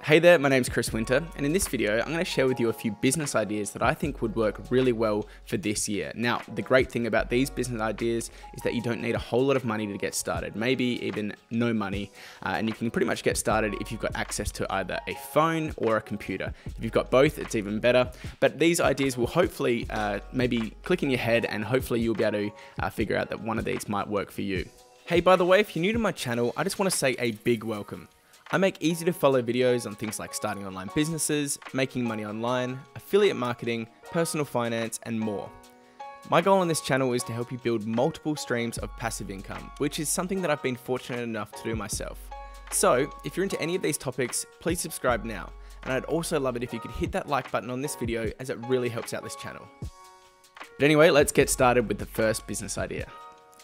Hey there, my name's Chris Winter, and in this video, I'm going to share with you a few business ideas that I think would work really well for this year. Now, the great thing about these business ideas is that you don't need a whole lot of money to get started, maybe even no money, and you can pretty much get started if you've got access to either a phone or a computer. If you've got both, it's even better, but these ideas will hopefully maybe click in your head, and hopefully you'll be able to figure out that one of these might work for you. Hey, by the way, if you're new to my channel, I just want to say a big welcome. I make easy to follow videos on things like starting online businesses, making money online, affiliate marketing, personal finance, and more. My goal on this channel is to help you build multiple streams of passive income, which is something that I've been fortunate enough to do myself. So, if you're into any of these topics, please subscribe now. And I'd also love it if you could hit that like button on this video, as it really helps out this channel. But anyway, let's get started with the first business idea.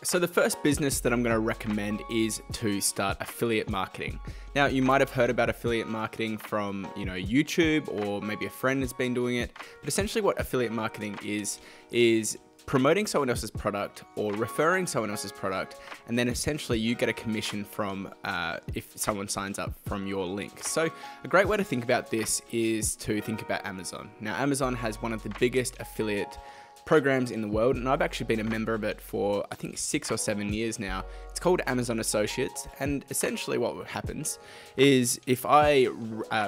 So the first business that I'm going to recommend is to start affiliate marketing. Now, you might have heard about affiliate marketing from, YouTube, or maybe a friend has been doing it. But essentially what affiliate marketing is promoting someone else's product or referring someone else's product, and then essentially you get a commission from if someone signs up from your link. So a great way to think about this is to think about Amazon. Now, Amazon has one of the biggest affiliate programs in the world, and I've actually been a member of it for I think 6 or 7 years now. It's called Amazon Associates, and essentially what happens is if I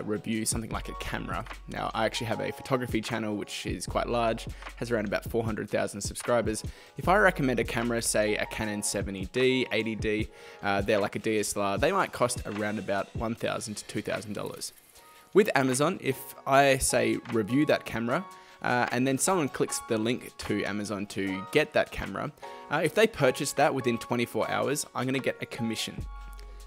review something like a camera. Now, I actually have a photography channel which is quite large, has around about 400,000 subscribers. If I recommend a camera, say a Canon 70D, 80D, they're like a DSLR, they might cost around about $1,000 to $2,000. With Amazon, if I say review that camera, and then someone clicks the link to Amazon to get that camera, if they purchase that within 24 hours, I'm going to get a commission.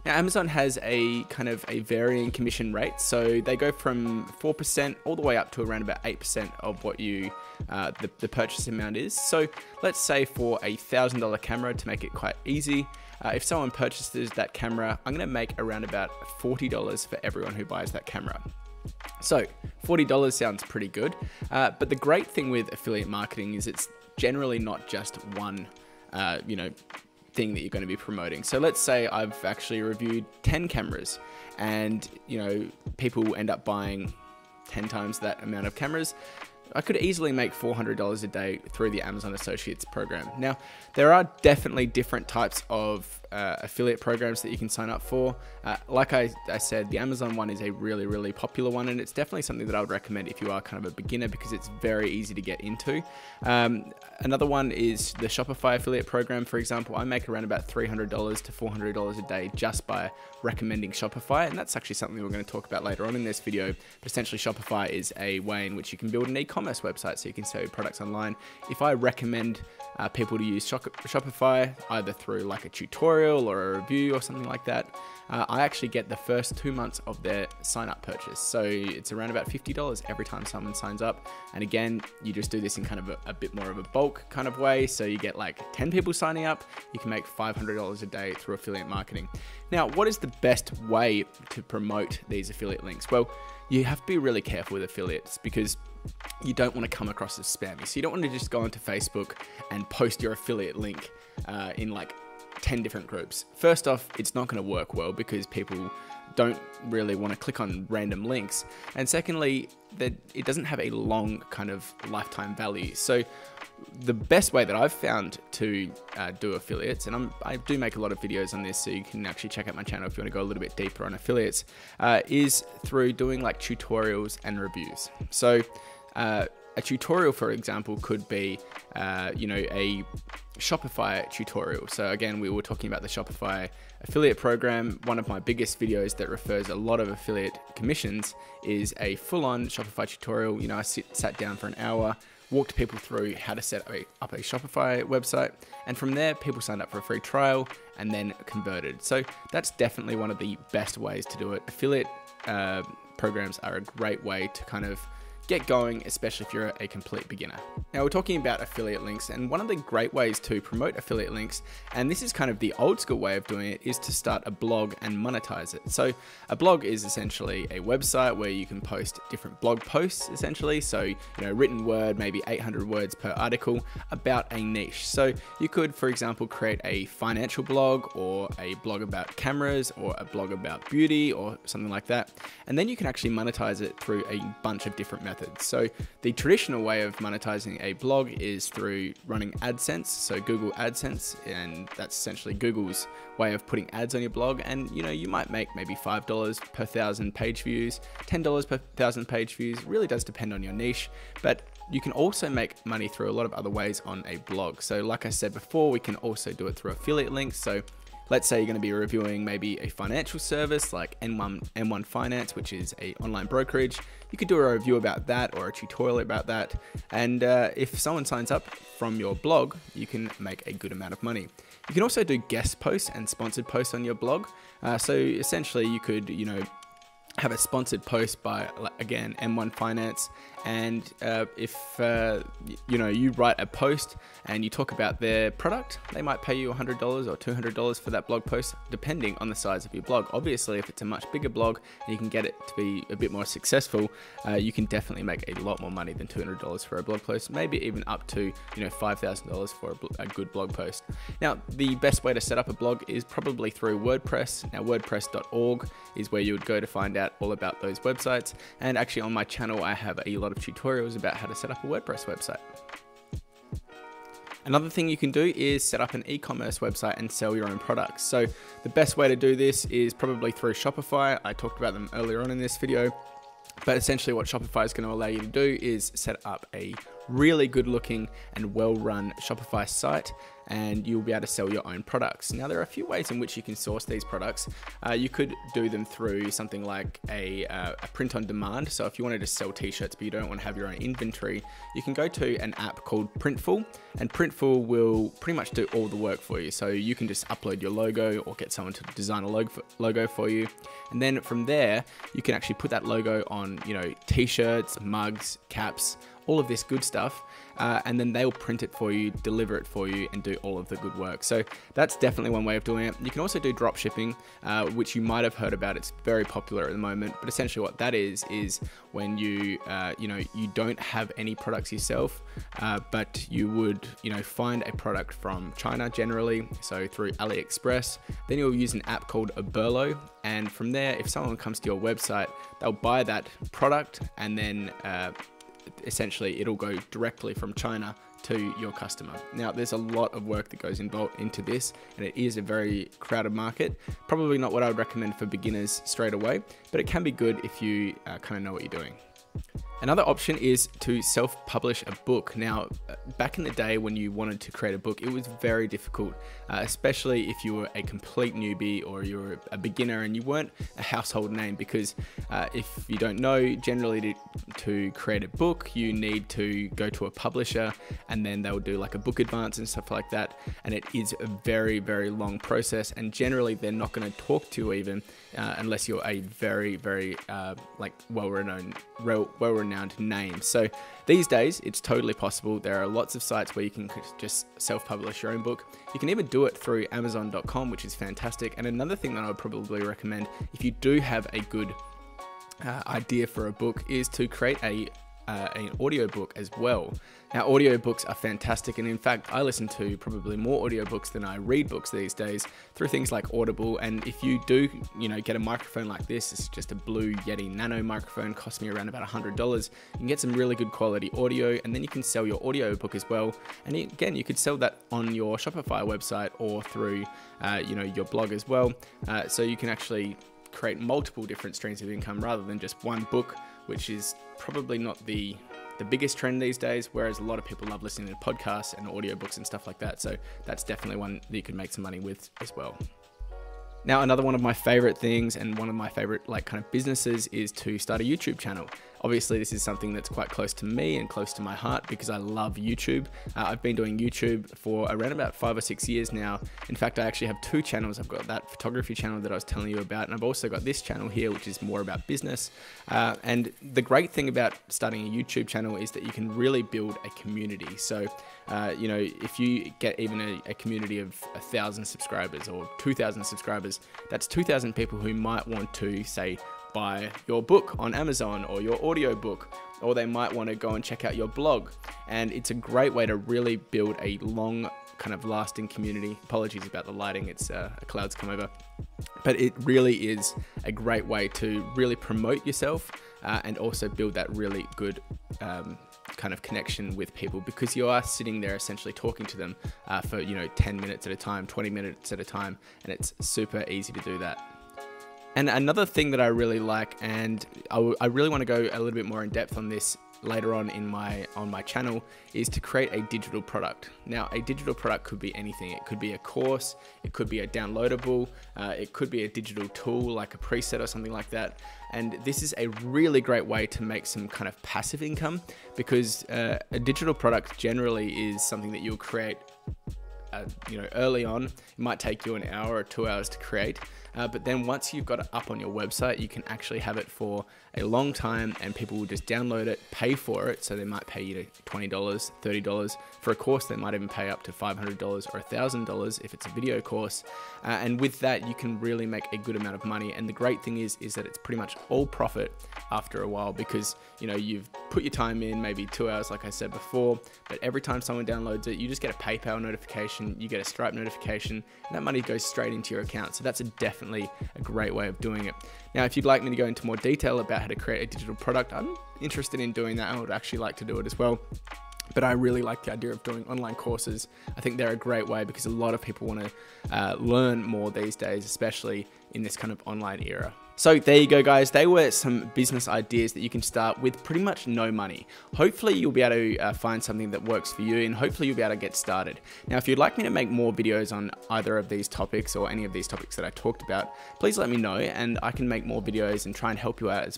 Now, Amazon has a kind of a varying commission rate, so they go from 4% all the way up to around about 8% of what the purchase amount is. So let's say for a $1,000 camera, to make it quite easy, if someone purchases that camera, I'm going to make around about $40 for everyone who buys that camera. So $40 sounds pretty good, but the great thing with affiliate marketing is it's generally not just one, thing that you're going to be promoting. So let's say I've actually reviewed 10 cameras, and people end up buying 10 times that amount of cameras. I could easily make $400 a day through the Amazon Associates program. Now, there are definitely different types of affiliate programs that you can sign up for. Like I said, the Amazon one is a really, really popular one, and it's definitely something that I would recommend if you are kind of a beginner, because it's very easy to get into. Another one is the Shopify affiliate program, for example. I make around about $300 to $400 a day just by recommending Shopify, and that's actually something we're going to talk about later on in this video. But essentially, Shopify is a way in which you can build an e-commerce website, so you can sell your products online. If I recommend people to use Shopify, either through like a tutorial or a review or something like that, I actually get the first 2 months of their sign-up purchase. So it's around about $50 every time someone signs up. And again, you just do this in kind of a bit more of a bulk kind of way. So you get like 10 people signing up, you can make $500 a day through affiliate marketing. Now, what is the best way to promote these affiliate links? Well, you have to be really careful with affiliates, because you don't want to come across as spammy. So you don't want to just go onto Facebook and post your affiliate link in like 10 different groups. First off, it's not going to work well, because people don't really want to click on random links. And secondly, that it doesn't have a long kind of lifetime value. So the best way that I've found to do affiliates, and I do make a lot of videos on this, so you can actually check out my channel if you want to go a little bit deeper on affiliates, is through doing like tutorials and reviews. So a tutorial, for example, could be, a Shopify tutorial. So again, we were talking about the Shopify affiliate program. One of my biggest videos that refers a lot of affiliate commissions is a full-on Shopify tutorial. I sat down for an hour, walked people through how to set up a Shopify website, and from there, people signed up for a free trial and then converted. So that's definitely one of the best ways to do it. Affiliate programs are a great way to kind of get going, especially if you're a complete beginner. Now we're talking about affiliate links, and one of the great ways to promote affiliate links, and this is kind of the old school way of doing it, is to start a blog and monetize it. So a blog is essentially a website where you can post different blog posts essentially. So, written word, maybe 800 words per article about a niche. So you could, for example, create a financial blog or a blog about cameras or a blog about beauty or something like that. And then you can actually monetize it through a bunch of different methods. So the traditional way of monetizing a blog is through running AdSense, so Google AdSense, and that's essentially Google's way of putting ads on your blog. And you might make maybe $5 per 1,000 page views, $10 per 1,000 page views. It really does depend on your niche, but you can also make money through a lot of other ways on a blog. So like I said before, we can also do it through affiliate links. So let's say you're going to be reviewing maybe a financial service like M1 Finance, which is an online brokerage. You could do a review about that or a tutorial about that. And if someone signs up from your blog, you can make a good amount of money. You can also do guest posts and sponsored posts on your blog. So essentially you could, have a sponsored post by, again, M1 Finance, and if you write a post and you talk about their product, they might pay you $100 or $200 for that blog post, depending on the size of your blog. Obviously, if it's a much bigger blog and you can get it to be a bit more successful, you can definitely make a lot more money than $200 for a blog post, maybe even up to $5,000 for a good blog post. Now, the best way to set up a blog is probably through WordPress. Now, WordPress.org is where you would go to find out all about those websites. And actually on my channel, I have a lot of tutorials about how to set up a WordPress website. Another thing you can do is set up an e-commerce website and sell your own products. So the best way to do this is probably through Shopify. I talked about them earlier on in this video, but essentially what Shopify is going to allow you to do is set up a really good looking and well-run Shopify site, and you'll be able to sell your own products. Now, there are a few ways in which you can source these products. You could do them through something like a print on demand. So if you wanted to sell t-shirts but you don't want to have your own inventory, you can go to an app called Printful, and Printful will pretty much do all the work for you. So you can just upload your logo or get someone to design a logo for you. And then from there, you can actually put that logo on, t-shirts, mugs, caps, all of this good stuff, and then they'll print it for you, deliver it for you, and do all of the good work. So that's definitely one way of doing it. You can also do drop shipping, which you might have heard about. It's very popular at the moment, but essentially what that is when you don't have any products yourself, but you would find a product from China generally, so through AliExpress. Then you'll use an app called Oberlo, and from there, if someone comes to your website, they'll buy that product, and then essentially it'll go directly from China to your customer. Now, there's a lot of work that goes into this, and it is a very crowded market. Probably not what I would recommend for beginners straight away, but it can be good if you kind of know what you're doing. Another option is to self-publish a book. Now, back in the day when you wanted to create a book, it was very difficult, especially if you were a complete newbie or you were a beginner and you weren't a household name, because if you don't know, generally to create a book, you need to go to a publisher and then they'll do like a book advance and stuff like that. And it is a very, very long process. And generally they're not going to talk to you even unless you're a very, very well-renowned name. So these days it's totally possible. There are lots of sites where you can just self-publish your own book. You can even do it through Amazon.com, which is fantastic. And another thing that I would probably recommend if you do have a good idea for a book is to create an audiobook as well. Now, audiobooks are fantastic, and in fact, I listen to probably more audiobooks than I read books these days through things like Audible. And if you do, get a microphone like this, it's just a Blue Yeti Nano microphone, cost me around about $100. You can get some really good quality audio, and then you can sell your audiobook as well. And again, you could sell that on your Shopify website or through, your blog as well. So you can actually create multiple different streams of income rather than just one book, which is probably not the biggest trend these days, whereas a lot of people love listening to podcasts and audiobooks and stuff like that. So that's definitely one that you can make some money with as well. Now, another one of my favorite things and one of my favorite like kind of businesses is to start a YouTube channel. Obviously, this is something that's quite close to me and close to my heart because I love YouTube. I've been doing YouTube for around about 5 or 6 years now. In fact, I actually have 2 channels. I've got that photography channel that I was telling you about, and I've also got this channel here, which is more about business. And the great thing about starting a YouTube channel is that you can really build a community. So, you know, if you get even a community of 1,000 subscribers or 2,000 subscribers, that's 2,000 people who might want to, say, buy your book on Amazon or your audio book, or they might want to go and check out your blog. And it's a great way to really build a long kind of lasting community. Apologies about the lighting, it's a cloud's come over. But it really is a great way to really promote yourself and also build that really good kind of connection with people, because you are sitting there essentially talking to them for 10 minutes at a time, 20 minutes at a time, and it's super easy to do that. And another thing that I really like, and I really want to go a little bit more in depth on this later on my channel, is to create a digital product. Now, a digital product could be anything. It could be a course, it could be a downloadable, it could be a digital tool like a preset or something like that. And this is a really great way to make some kind of passive income, because a digital product generally is something that you'll create early on. It might take you an hour or 2 hours to create, but then once you've got it up on your website, you can actually have it for a long time, and people will just download it, pay for it. So they might pay you $20, $30 for a course. They might even pay up to $500 or $1,000 if it's a video course. And with that, you can really make a good amount of money. And the great thing is that it's pretty much all profit after a while, because you've put your time in, maybe 2 hours, like I said before, but every time someone downloads it, you just get a PayPal notification, you get a Stripe notification, and that money goes straight into your account. So that's definitely a great way of doing it. Now, if you'd like me to go into more detail about how to create a digital product, I'm interested in doing that. I would actually like to do it as well. But I really like the idea of doing online courses. I think they're a great way, because a lot of people want to learn more these days, especially in this kind of online era. So there you go, guys. They were some business ideas that you can start with pretty much no money. Hopefully you'll be able to find something that works for you, and hopefully you'll be able to get started. Now, if you'd like me to make more videos on either of these topics or any of these topics that I talked about, please let me know, and I can make more videos and try and help you out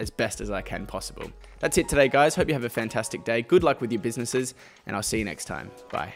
as best as I can possible. That's it today, guys. Hope you have a fantastic day. Good luck with your businesses, and I'll see you next time. Bye.